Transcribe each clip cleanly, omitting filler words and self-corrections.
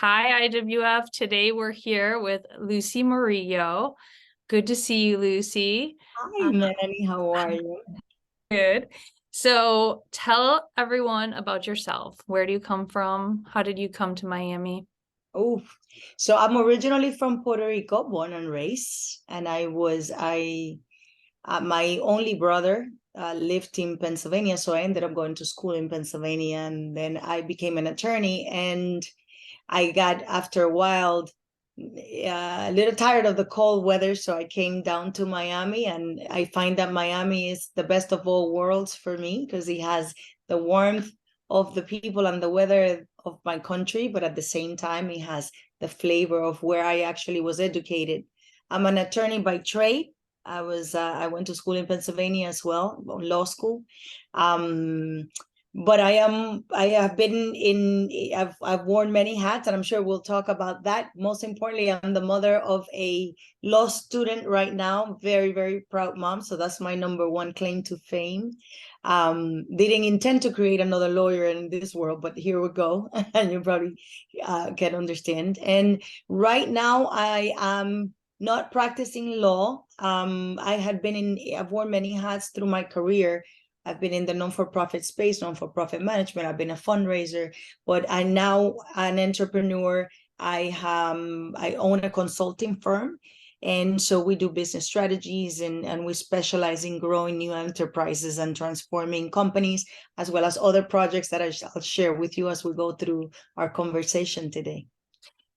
Hi, IWF. Today we're here with Lucy Morillo. Good to see you, Lucy. Hi, Melanie. How are you? Good. So tell everyone about yourself. Where do you come from? How did you come to Miami? Oh, so I'm originally from Puerto Rico, born and raised, and my only brother lived in Pennsylvania, so I ended up going to school in Pennsylvania, and then I became an attorney, and I got, after a while, a little tired of the cold weather, so I came down to Miami, and I find that Miami is the best of all worlds for me because it has the warmth of the people and the weather of my country, but at the same time, it has the flavor of where I actually was educated. I'm an attorney by trade. I went to school in Pennsylvania as well, law school. But I've worn many hats, and I'm sure we'll talk about that. Most importantly, I'm the mother of a law student right now, very, very proud mom. So that's my number one claim to fame. Didn't intend to create another lawyer in this world, but here we go. And you probably can understand. And right now I am not practicing law. I've worn many hats through my career. I've been in the non-for-profit space, non-for-profit management. I've been a fundraiser, but I'm now an entrepreneur. I own a consulting firm. And so we do business strategies, and we specialize in growing new enterprises and transforming companies, as well as other projects that I'll share with you as we go through our conversation today.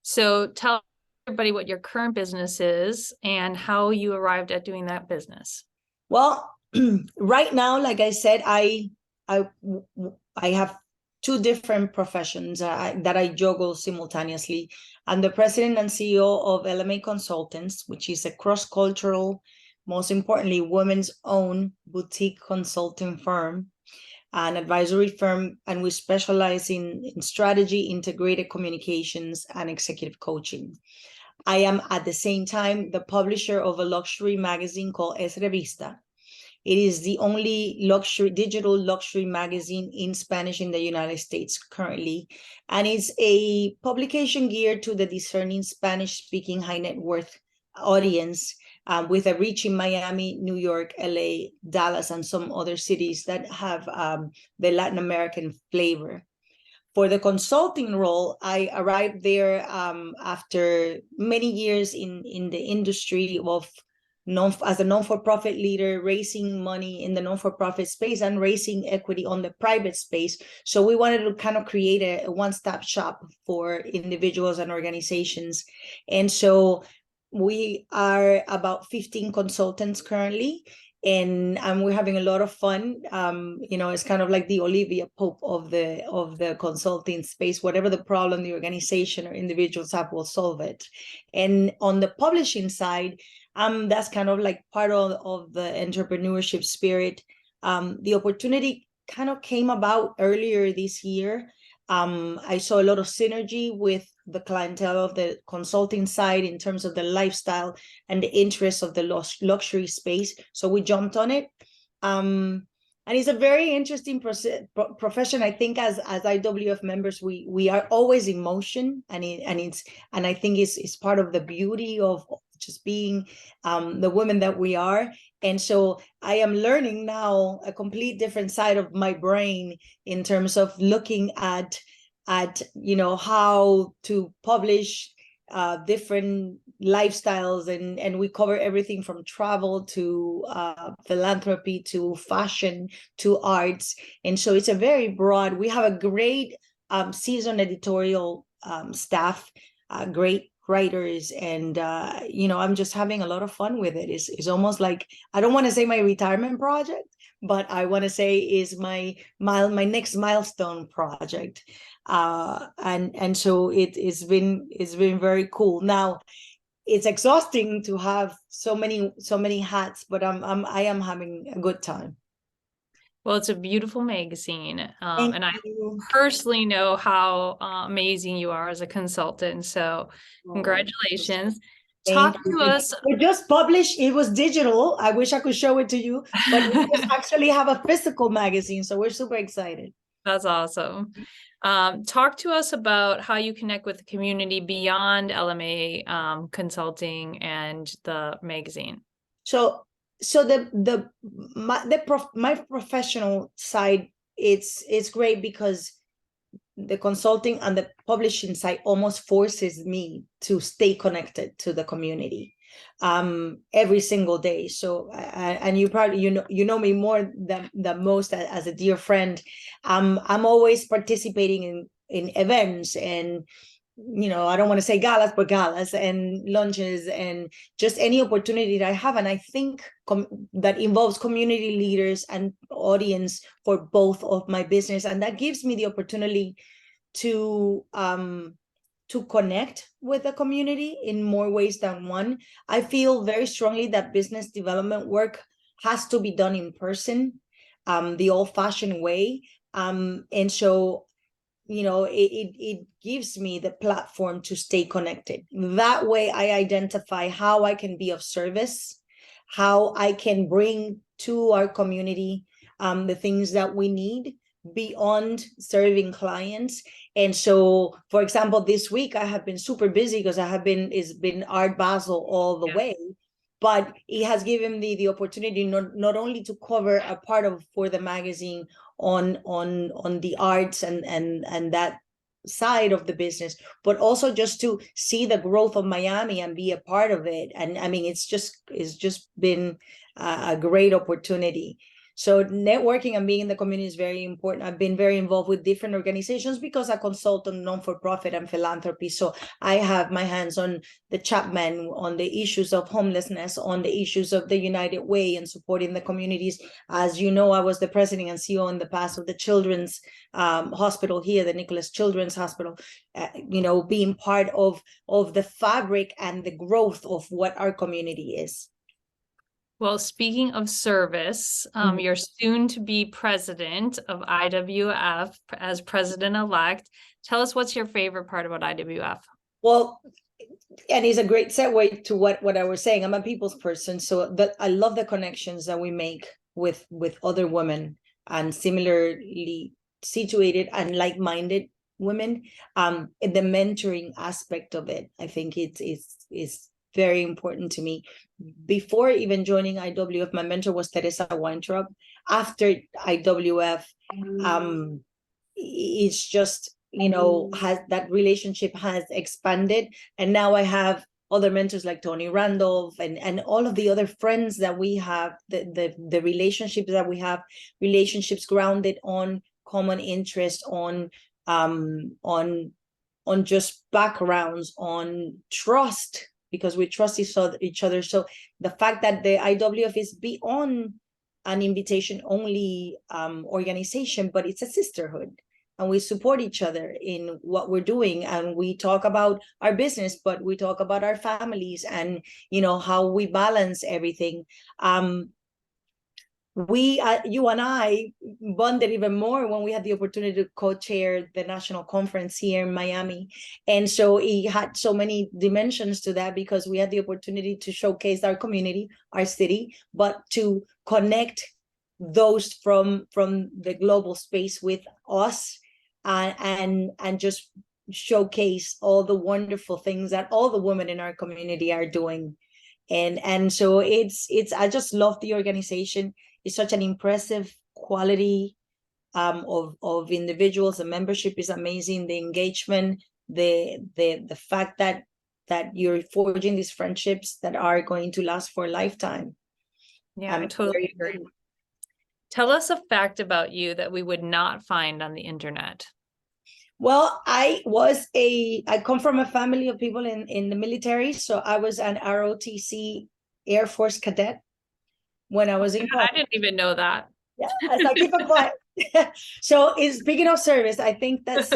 So tell everybody what your current business is and how you arrived at doing that business. Well, right now, like I said, I have two different professions that I juggle simultaneously. I'm the president and CEO of LMA Consultants, which is a cross-cultural, most importantly, women's own boutique consulting firm, an advisory firm, and we specialize in strategy, integrated communications, and executive coaching. I am at the same time the publisher of a luxury magazine called Es Revista. It is the only digital luxury magazine in Spanish in the United States currently. And it's a publication geared to the discerning Spanish-speaking high net worth audience, with a reach in Miami, New York, LA, Dallas, and some other cities that have the Latin American flavor. For the consulting role, I arrived there after many years in the industry of as a non-for-profit leader, raising money in the non-for-profit space and raising equity on the private space. So we wanted to kind of create a one-stop shop for individuals and organizations. And so we are about 15 consultants currently, and we're having a lot of fun. It's kind of like the Olivia Pope of the consulting space. Whatever the problem the organization or individuals have, will solve it. And on the publishing side, that's kind of like part of the entrepreneurship spirit. The opportunity kind of came about earlier this year. I saw a lot of synergy with the clientele of the consulting side in terms of the lifestyle and the interests of the luxury space. So we jumped on it. And it's a very interesting profession. I think as IWF members, we are always in motion, and I think it's part of the beauty of just being the women that we are. And so I am learning now a complete different side of my brain in terms of looking at how to publish different lifestyles, and we cover everything from travel to philanthropy to fashion to arts. And so it's a very broad. We have a great seasoned editorial staff, great writers, and I'm just having a lot of fun with it. It's almost like, I don't want to say my retirement project, but I want to say is my next milestone project. And so it's been very cool. Now it's exhausting to have so many hats, but I am having a good time. Well, it's a beautiful magazine. Thank and I you. personally know how amazing you are as a consultant. So congratulations. Thank Talk you. to us. It just published. It was digital. I wish I could show it to you, but we just actually have a physical magazine, so we're super excited. That's awesome. Talk to us about how you connect with the community beyond LMA Consulting and the magazine. So my professional side, it's great because the consulting and the publishing side almost forces me to stay connected to the community every single day. So and you probably you know me more than most as a dear friend. I'm always participating in events, and I don't want to say galas, but galas and lunches and just any opportunity that I have. And I think that involves community leaders and audience for both of my business. And that gives me the opportunity to connect with the community in more ways than one. I feel very strongly that business development work has to be done in person, the old-fashioned way. And so it gives me the platform to stay connected. That way I identify how I can be of service, how I can bring to our community the things that we need beyond serving clients. And so, for example, this week I have been super busy because it's been Art Basel all the way. But it has given me the opportunity not only to cover a part of for the magazine on the arts and that side of the business, but also just to see the growth of Miami and be a part of it. And I mean, it's just been a great opportunity. So networking and being in the community is very important. I've been very involved with different organizations because I consult on non-for-profit and philanthropy. So I have my hands on the Chapman, on the issues of homelessness, on the issues of the United Way and supporting the communities. As you know, I was the president and CEO in the past of the Children's Hospital here, the Nicholas Children's Hospital, being part of the fabric and the growth of what our community is. Well, speaking of service, you're soon to be president of IWF as president-elect. Tell us what's your favorite part about IWF? Well, and it's a great segue to what I was saying. I'm a people's person, so that I love the connections that we make with other women and similarly situated and like-minded women. The mentoring aspect of it, I think it's very important to me. Before even joining IWF, my mentor was Teresa Weintraub. After IWF, it's just, has that relationship has expanded. And now I have other mentors like Tony Randolph and all of the other friends that we have, the relationships that we have, relationships grounded on common interest, on just backgrounds, on trust, because we trust each other. So the fact that the IWF is beyond an invitation only organization, but it's a sisterhood, and we support each other in what we're doing, and we talk about our business, but we talk about our families and how we balance everything. You and I bonded even more when we had the opportunity to co-chair the national conference here in Miami. And so it had so many dimensions to that, because we had the opportunity to showcase our community, our city, but to connect those from the global space with us, and just showcase all the wonderful things that all the women in our community are doing. And so it's I just love the organization. It's such an impressive quality of individuals. The membership is amazing. The engagement, the fact that you're forging these friendships that are going to last for a lifetime. Yeah, I totally agree. Tell us a fact about you that we would not find on the internet. Well, I come from a family of people in the military. So I was an ROTC Air Force cadet when I was in college. I didn't even know that. Yeah, as I keep it quiet. So speaking of service, I think that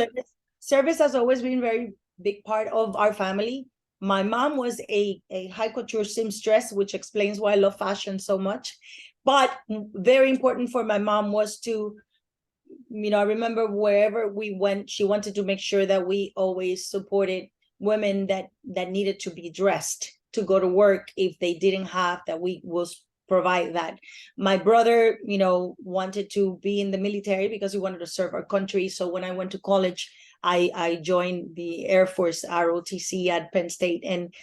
service has always been a very big part of our family. My mom was a haute couture seamstress, which explains why I love fashion so much. But very important for my mom was to, I remember wherever we went, she wanted to make sure that we always supported women that needed to be dressed to go to work if they didn't have, that we was provide that. My brother, you know, wanted to be in the military because he wanted to serve our country. So when I went to college, I joined the Air Force ROTC at Penn State. And,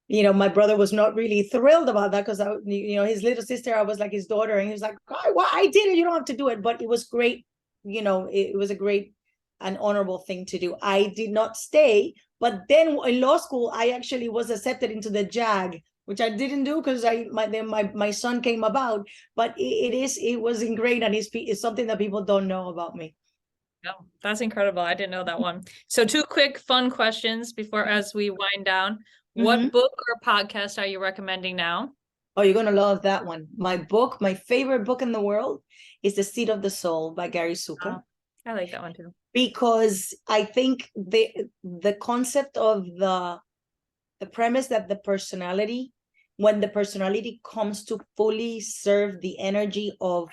you know, my brother was not really thrilled about that because, you know, his little sister, I was like his daughter. And he was like, "Why? I did it. You don't have to do it." But it was great. You know, it was a great and honorable thing to do. I did not stay. But then in law school, I actually was accepted into the JAG, which I didn't do because my son came about. But it was ingrained, and it's something that people don't know about me. Oh, that's incredible. I didn't know that one. So 2 quick fun questions before as we wind down. What book or podcast are you recommending now? Oh, you're gonna love that one. My favorite book in the world is The Seat of the Soul by Gary Zukav. Oh, I like that one too. Because I think the concept of the premise that when the personality comes to fully serve the energy of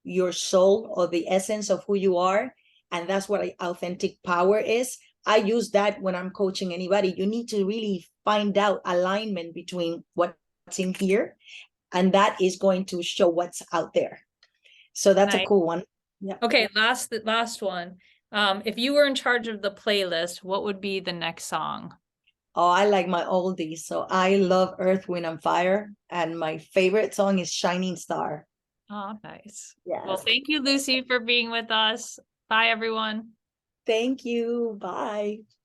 your soul or the essence of who you are, and that's what authentic power is. I use that when I'm coaching anybody. You need to really find out alignment between what's in here, and that is going to show what's out there. So that's a cool one. Yeah. Okay, last one. If you were in charge of the playlist, what would be the next song? Oh, I like my oldies. So I love Earth, Wind, and Fire. And my favorite song is Shining Star. Oh, nice. Yeah. Well, thank you, Lucy, for being with us. Bye, everyone. Thank you. Bye.